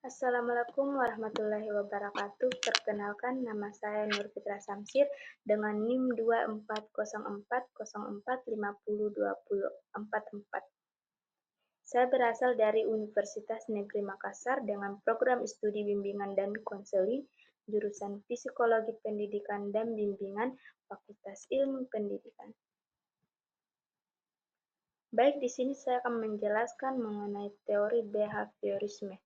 Assalamualaikum warahmatullahi wabarakatuh. Perkenalkan, nama saya Nur Fitra Samsir dengan NIM 240404502044. Saya berasal dari Universitas Negeri Makassar dengan program studi bimbingan dan konseling, jurusan Psikologi Pendidikan dan Bimbingan, Fakultas Ilmu Pendidikan. Baik, di sini saya akan menjelaskan mengenai teori behaviorisme.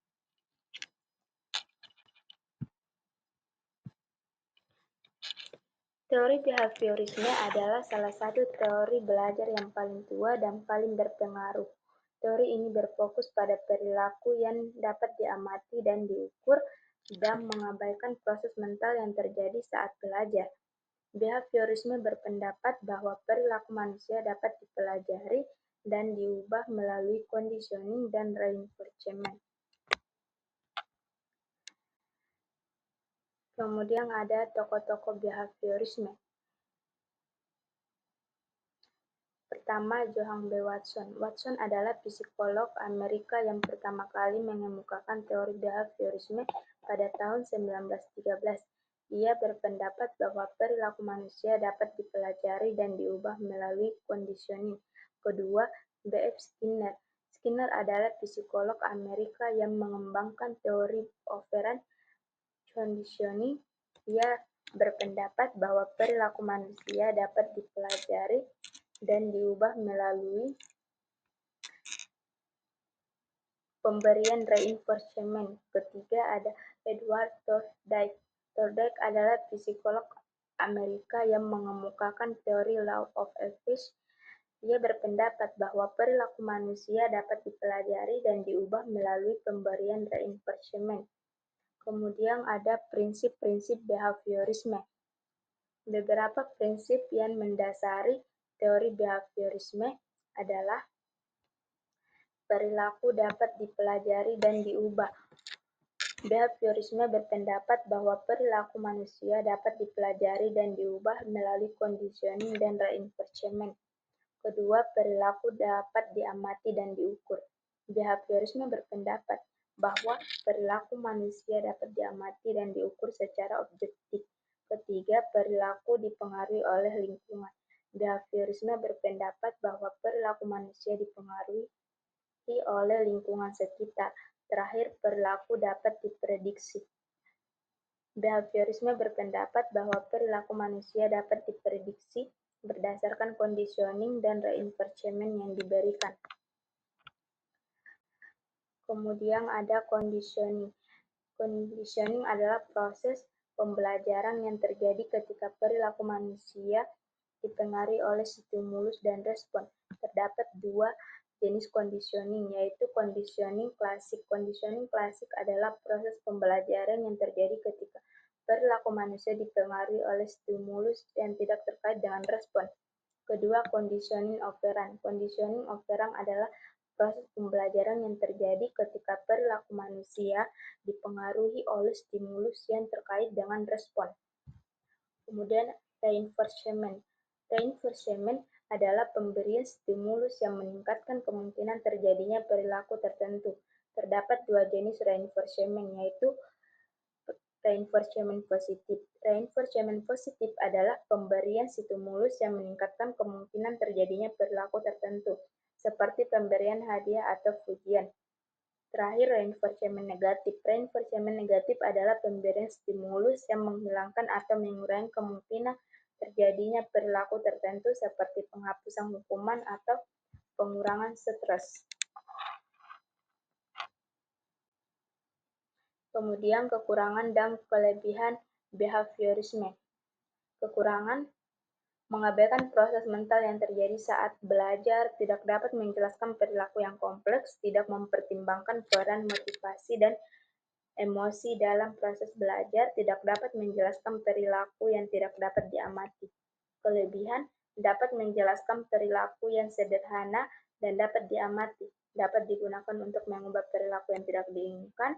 Teori behaviorisme adalah salah satu teori belajar yang paling tua dan paling berpengaruh. Teori ini berfokus pada perilaku yang dapat diamati dan diukur dan mengabaikan proses mental yang terjadi saat belajar. Behaviorisme berpendapat bahwa perilaku manusia dapat dipelajari dan diubah melalui conditioning dan reinforcement. Kemudian ada tokoh-tokoh behaviorisme. Pertama, Johann B. Watson. Watson adalah psikolog Amerika yang pertama kali mengemukakan teori behaviorisme pada tahun 1913. Ia berpendapat bahwa perilaku manusia dapat dipelajari dan diubah melalui conditioning. Kedua, B.F. Skinner. Skinner adalah psikolog Amerika yang mengembangkan teori operant conditioning. Ia berpendapat bahwa perilaku manusia dapat dipelajari dan diubah melalui pemberian reinforcement. Ketiga ada Edward Thorndike. Thorndike adalah psikolog Amerika yang mengemukakan teori law of effect. Ia berpendapat bahwa perilaku manusia dapat dipelajari dan diubah melalui pemberian reinforcement. Kemudian ada prinsip-prinsip behaviorisme. Beberapa prinsip yang mendasari teori behaviorisme adalah perilaku dapat dipelajari dan diubah. Behaviorisme berpendapat bahwa perilaku manusia dapat dipelajari dan diubah melalui conditioning dan reinforcement. Kedua, perilaku dapat diamati dan diukur. Behaviorisme berpendapat bahwa perilaku manusia dapat diamati dan diukur secara objektif. Ketiga, perilaku dipengaruhi oleh lingkungan. Behaviorisme berpendapat bahwa perilaku manusia dipengaruhi oleh lingkungan sekitar. Terakhir, perilaku dapat diprediksi. Behaviorisme berpendapat bahwa perilaku manusia dapat diprediksi berdasarkan conditioning dan reinforcement yang diberikan. Kemudian ada conditioning. Conditioning adalah proses pembelajaran yang terjadi ketika perilaku manusia dipengaruhi oleh stimulus dan respon. Terdapat dua jenis conditioning, yaitu conditioning klasik. Conditioning klasik adalah proses pembelajaran yang terjadi ketika perilaku manusia dipengaruhi oleh stimulus yang tidak terkait dengan respon. Kedua, conditioning operant. Conditioning operant adalah proses pembelajaran yang terjadi ketika perilaku manusia dipengaruhi oleh stimulus yang terkait dengan respon. Kemudian, reinforcement. Reinforcement adalah pemberian stimulus yang meningkatkan kemungkinan terjadinya perilaku tertentu. Terdapat dua jenis reinforcement, yaitu reinforcement positif. Reinforcement positif adalah pemberian stimulus yang meningkatkan kemungkinan terjadinya perilaku tertentu, seperti pemberian hadiah atau pujian. Terakhir, reinforcement negatif. Reinforcement negatif adalah pemberian stimulus yang menghilangkan atau mengurangi kemungkinan terjadinya perilaku tertentu seperti penghapusan hukuman atau pengurangan stres. Kemudian kekurangan dan kelebihan behaviorisme. Kekurangan: mengabaikan proses mental yang terjadi saat belajar, tidak dapat menjelaskan perilaku yang kompleks, tidak mempertimbangkan peran motivasi dan emosi dalam proses belajar, tidak dapat menjelaskan perilaku yang tidak dapat diamati. Kelebihan: dapat menjelaskan perilaku yang sederhana dan dapat diamati, dapat digunakan untuk mengubah perilaku yang tidak diinginkan,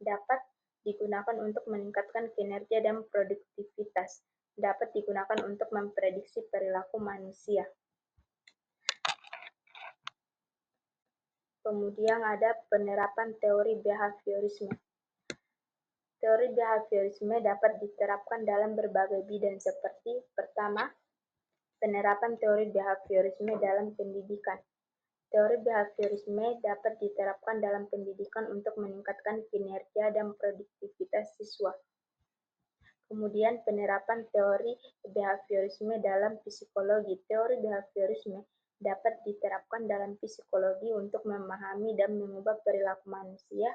dapat digunakan untuk meningkatkan kinerja dan produktivitas, dapat digunakan untuk memprediksi perilaku manusia. Kemudian ada penerapan teori behaviorisme. Teori behaviorisme dapat diterapkan dalam berbagai bidang seperti: pertama, penerapan teori behaviorisme dalam pendidikan. Teori behaviorisme dapat diterapkan dalam pendidikan untuk meningkatkan kinerja dan produktivitas siswa. Kemudian penerapan teori behaviorisme dalam psikologi. Teori behaviorisme dapat diterapkan dalam psikologi untuk memahami dan mengubah perilaku manusia.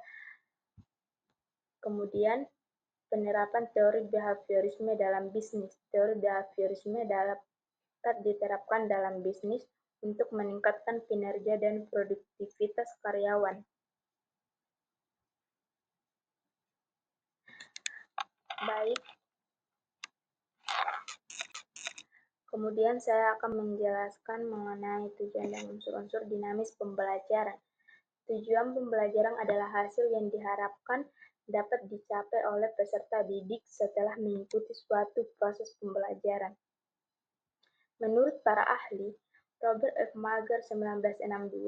Kemudian penerapan teori behaviorisme dalam bisnis. Teori behaviorisme dapat diterapkan dalam bisnis untuk meningkatkan kinerja dan produktivitas karyawan. Baik, kemudian saya akan menjelaskan mengenai tujuan dan unsur-unsur dinamis pembelajaran. Tujuan pembelajaran adalah hasil yang diharapkan dapat dicapai oleh peserta didik setelah mengikuti suatu proses pembelajaran. Menurut para ahli, Robert F. Mager 1962,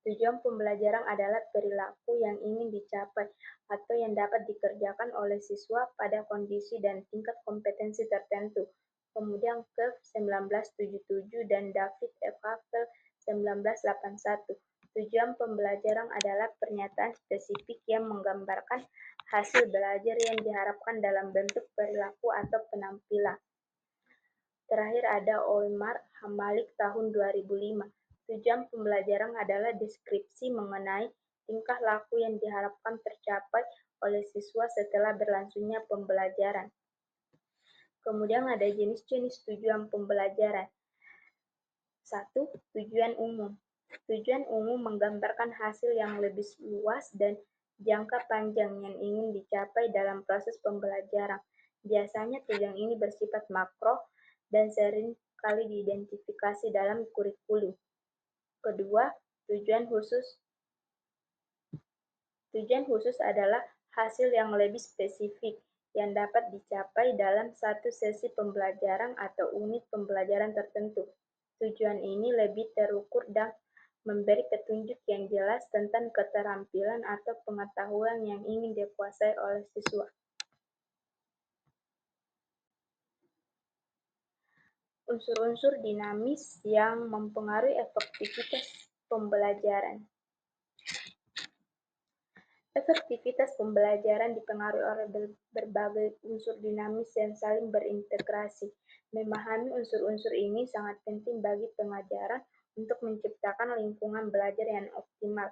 tujuan pembelajaran adalah perilaku yang ingin dicapai atau yang dapat dikerjakan oleh siswa pada kondisi dan tingkat kompetensi tertentu. Kemudian Kev 1977 dan David F. Havel 1981. Tujuan pembelajaran adalah pernyataan spesifik yang menggambarkan hasil belajar yang diharapkan dalam bentuk perilaku atau penampilan. Terakhir ada Omar Hamalik tahun 2005. Tujuan pembelajaran adalah deskripsi mengenai tingkah laku yang diharapkan tercapai oleh siswa setelah berlangsungnya pembelajaran. Kemudian ada jenis-jenis tujuan pembelajaran. 1. Tujuan umum. Tujuan umum menggambarkan hasil yang lebih luas dan jangka panjang yang ingin dicapai dalam proses pembelajaran. Biasanya tujuan ini bersifat makro dan sering kali diidentifikasi dalam kurikulum. Kedua, tujuan khusus. Tujuan khusus adalah hasil yang lebih spesifik yang dapat dicapai dalam satu sesi pembelajaran atau unit pembelajaran tertentu. Tujuan ini lebih terukur dan memberi petunjuk yang jelas tentang keterampilan atau pengetahuan yang ingin dikuasai oleh siswa. Unsur-unsur dinamis yang mempengaruhi efektivitas pembelajaran. Efektivitas pembelajaran dipengaruhi oleh berbagai unsur dinamis yang saling berintegrasi. Memahami unsur-unsur ini sangat penting bagi pengajaran untuk menciptakan lingkungan belajar yang optimal.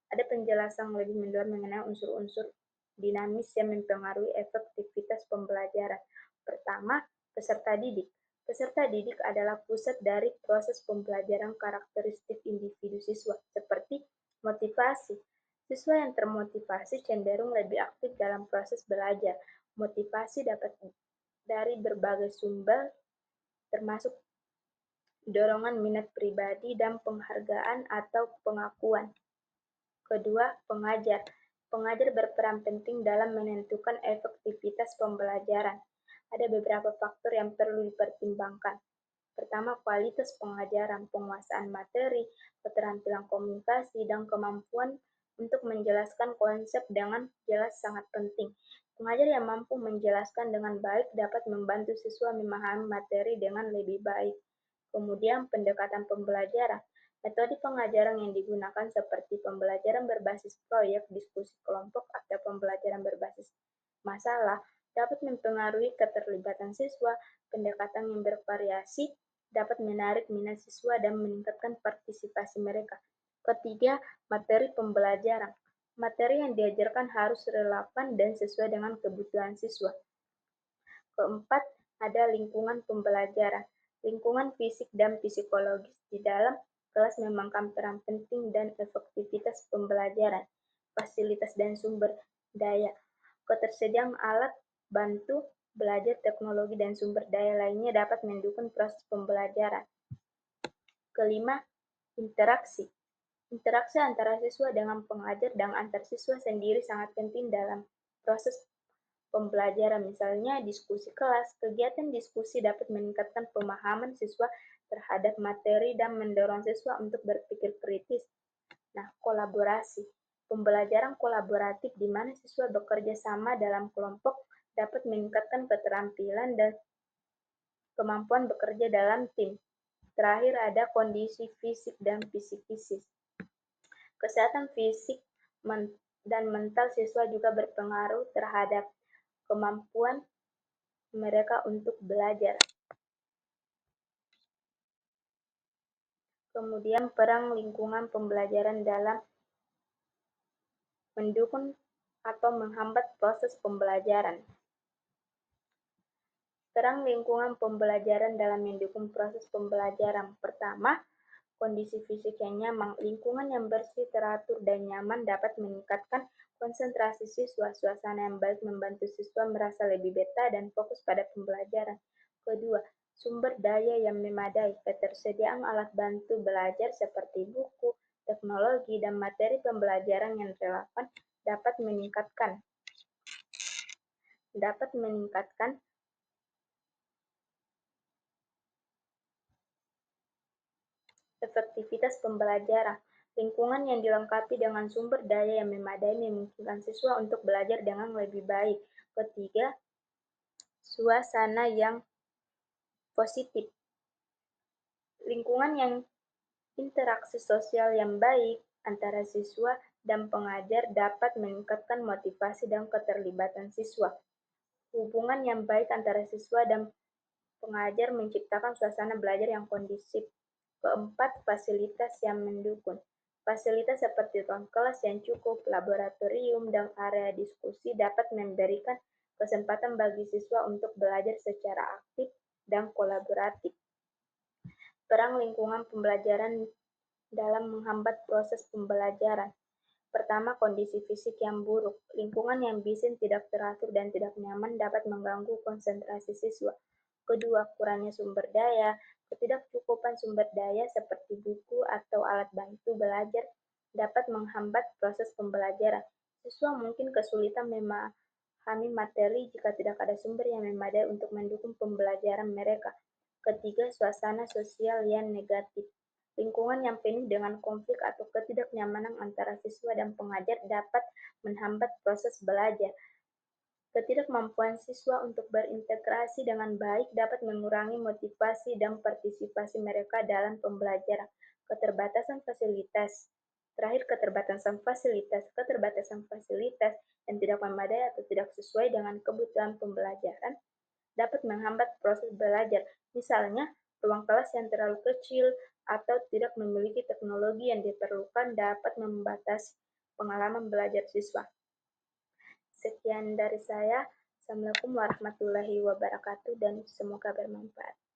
Ada penjelasan lebih mendalam mengenai unsur-unsur dinamis yang mempengaruhi efektivitas pembelajaran. Pertama, peserta didik. Peserta didik adalah pusat dari proses pembelajaran karakteristik individu siswa, seperti motivasi. Siswa yang termotivasi cenderung lebih aktif dalam proses belajar. Motivasi dapat dari berbagai sumber, termasuk dorongan minat pribadi dan penghargaan atau pengakuan. Kedua, pengajar. Pengajar berperan penting dalam menentukan efektivitas pembelajaran. Ada beberapa faktor yang perlu dipertimbangkan. Pertama, kualitas pengajaran, penguasaan materi, keterampilan komunikasi, dan kemampuan untuk menjelaskan konsep dengan jelas sangat penting. Pengajar yang mampu menjelaskan dengan baik dapat membantu siswa memahami materi dengan lebih baik. Kemudian, pendekatan pembelajaran. Metode pengajaran yang digunakan seperti pembelajaran berbasis proyek, diskusi kelompok, atau pembelajaran berbasis masalah dapat mempengaruhi keterlibatan siswa. Pendekatan yang bervariasi dapat menarik minat siswa dan meningkatkan partisipasi mereka. Ketiga, materi pembelajaran. Materi yang diajarkan harus relevan dan sesuai dengan kebutuhan siswa. Keempat, ada lingkungan pembelajaran. Lingkungan fisik dan psikologis di dalam kelas memainkan peran penting dan efektivitas pembelajaran. Fasilitas dan sumber daya. Ketersediaan alat bantu belajar, teknologi, dan sumber daya lainnya dapat mendukung proses pembelajaran. Kelima, interaksi. Interaksi antara siswa dengan pengajar dan antar siswa sendiri sangat penting dalam proses pembelajaran. Misalnya diskusi kelas. Kegiatan diskusi dapat meningkatkan pemahaman siswa terhadap materi dan mendorong siswa untuk berpikir kritis. Nah, kolaborasi. Pembelajaran kolaboratif di mana siswa bekerja sama dalam kelompok dapat meningkatkan keterampilan dan kemampuan bekerja dalam tim. Terakhir ada kondisi fisik dan psikis. Kesehatan fisik dan mental siswa juga berpengaruh terhadap kemampuan mereka untuk belajar. Kemudian peran lingkungan pembelajaran dalam mendukung atau menghambat proses pembelajaran. Peran lingkungan pembelajaran dalam mendukung proses pembelajaran. Pertama, kondisi fisik yang nyaman. Lingkungan yang bersih, teratur, dan nyaman dapat meningkatkan konsentrasi siswa. Suasana yang baik membantu siswa merasa lebih betah dan fokus pada pembelajaran. Kedua, sumber daya yang memadai. Ketersediaan alat bantu belajar seperti buku, teknologi, dan materi pembelajaran yang relevan dapat meningkatkan efektivitas pembelajaran. Lingkungan yang dilengkapi dengan sumber daya yang memadai memungkinkan siswa untuk belajar dengan lebih baik. Ketiga, suasana yang positif. Lingkungan yang interaksi sosial yang baik antara siswa dan pengajar dapat meningkatkan motivasi dan keterlibatan siswa. Hubungan yang baik antara siswa dan pengajar menciptakan suasana belajar yang kondusif. Keempat, fasilitas yang mendukung. Fasilitas seperti ruang kelas yang cukup, laboratorium, dan area diskusi dapat memberikan kesempatan bagi siswa untuk belajar secara aktif dan kolaboratif. Peran lingkungan pembelajaran dalam menghambat proses pembelajaran. Pertama, kondisi fisik yang buruk. Lingkungan yang bising, tidak teratur, dan tidak nyaman dapat mengganggu konsentrasi siswa. Kedua, kurangnya sumber daya. Ketidakcukupan sumber daya seperti buku atau alat bantu belajar dapat menghambat proses pembelajaran. Siswa mungkin kesulitan memahami materi jika tidak ada sumber yang memadai untuk mendukung pembelajaran mereka. Ketiga, suasana sosial yang negatif. Lingkungan yang penuh dengan konflik atau ketidaknyamanan antara siswa dan pengajar dapat menghambat proses belajar. Ketidakmampuan siswa untuk berintegrasi dengan baik dapat mengurangi motivasi dan partisipasi mereka dalam pembelajaran. Keterbatasan fasilitas. Terakhir, keterbatasan fasilitas yang tidak memadai atau tidak sesuai dengan kebutuhan pembelajaran dapat menghambat proses belajar. Misalnya, ruang kelas yang terlalu kecil atau tidak memiliki teknologi yang diperlukan dapat membatasi pengalaman belajar siswa. Sekian dari saya. Assalamualaikum warahmatullahi wabarakatuh dan semoga bermanfaat.